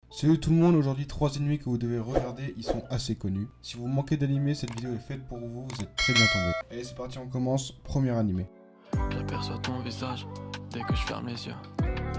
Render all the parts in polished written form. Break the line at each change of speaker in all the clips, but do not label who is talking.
Salut tout le monde, aujourd'hui 3 animés que vous devez regarder, ils sont assez connus. Si vous manquez d'animés, cette vidéo est faite pour vous, vous êtes très bien tombé. Allez c'est parti, on commence, premier animé.
J'aperçois ton visage dès que je ferme les yeux.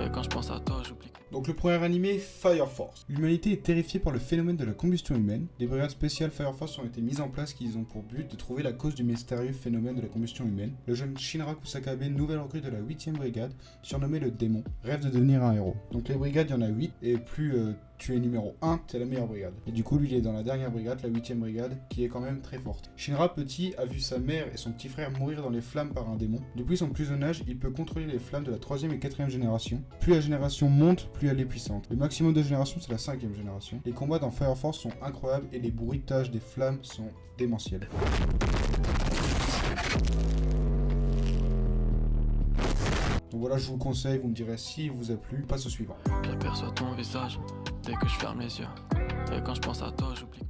Et quand je pense à toi, j'oublie.
Donc le premier animé, Fire Force. L'humanité est terrifiée par le phénomène de la combustion humaine. Des brigades spéciales Fire Force ont été mises en place qui ont pour but de trouver la cause du mystérieux phénomène de la combustion humaine. Le jeune Shinra Kusakabe, nouvelle recrue de la 8ème brigade, surnommée le démon, rêve de devenir un héros. Donc les brigades, il y en a 8, et plus tu es numéro 1, c'est la meilleure brigade. Et du coup, lui, il est dans la dernière brigade, la 8ème brigade, qui est quand même très forte. Shinra, petit, a vu sa mère et son petit frère mourir dans les flammes par un démon. Depuis son plus jeune âge, il peut contrôler les flammes de la 3ème et 4ème génération. Plus la génération monte, plus elle est puissante. Le maximum de génération, c'est la 5ème génération. Les combats dans Fire Force sont incroyables et les bruitages des flammes sont démentiels. Donc voilà, je vous le conseille, vous me direz si vous a plu. Passe au suivant.
J'aperçois ton visage dès que je ferme les yeux. Et quand je pense à toi, j'oublie.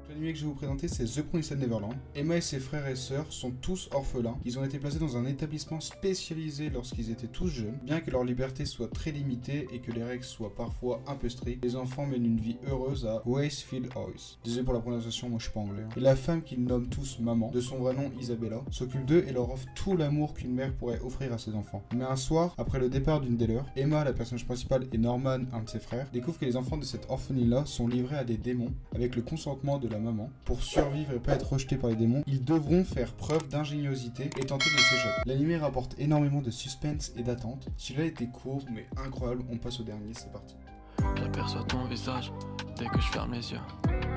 L'anime que je vais vous présenter, c'est The Promised Neverland. Emma et ses frères et sœurs sont tous orphelins. Ils ont été placés dans un établissement spécialisé lorsqu'ils étaient tous jeunes. Bien que leur liberté soit très limitée et que les règles soient parfois un peu strictes, les enfants mènent une vie heureuse à Wacefield House. Désolé pour la prononciation, moi je suis pas anglais. Et la femme qu'ils nomment tous maman, de son vrai nom Isabella, s'occupe d'eux et leur offre tout l'amour qu'une mère pourrait offrir à ses enfants. Mais un soir, après le départ d'une des leurs, Emma, la personnage principale, et Norman, un de ses frères, découvrent que les enfants de cette orpheline-là sont livrés à des démons avec le consentement de la maman. Pour survivre et pas être rejetés par les démons, ils devront faire preuve d'ingéniosité et tenter de s'échapper. L'anime rapporte énormément de suspense et d'attente. Celui-là était court mais incroyable, on passe au dernier, c'est parti.
J'aperçois ton visage dès que je ferme les yeux.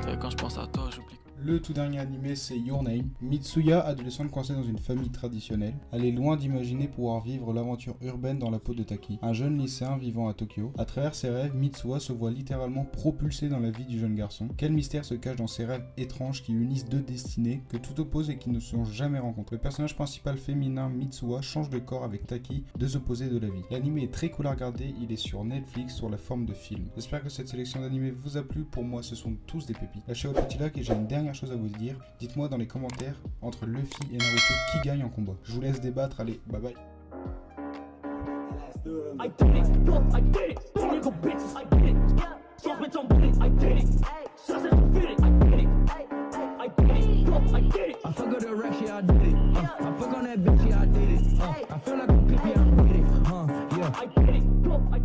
Et quand je pense à toi, j'oublie.
Le tout dernier animé, c'est Your Name. Mitsuya, adolescente coincée dans une famille traditionnelle, elle est loin d'imaginer pouvoir vivre l'aventure urbaine dans la peau de Taki, un jeune lycéen vivant à Tokyo. À travers ses rêves, Mitsuya se voit littéralement propulsé dans la vie du jeune garçon. Quel mystère se cache dans ces rêves étranges qui unissent deux destinées que tout oppose et qui ne se sont jamais rencontrés. Le personnage principal féminin, Mitsuya, change de corps avec Taki, deux opposés de la vie. L'anime est très cool à regarder, il est sur Netflix sur la forme de film. J'espère que cette sélection d'animés vous a plu, pour moi ce sont tous des pépites. Lâchez votre petit like et j'ai une dernière chose à vous dire, dites-moi dans les commentaires entre Luffy et Naruto qui gagne en combat. Je vous laisse débattre, allez, bye bye. I did it, I did it, I did it, I did it, I did it.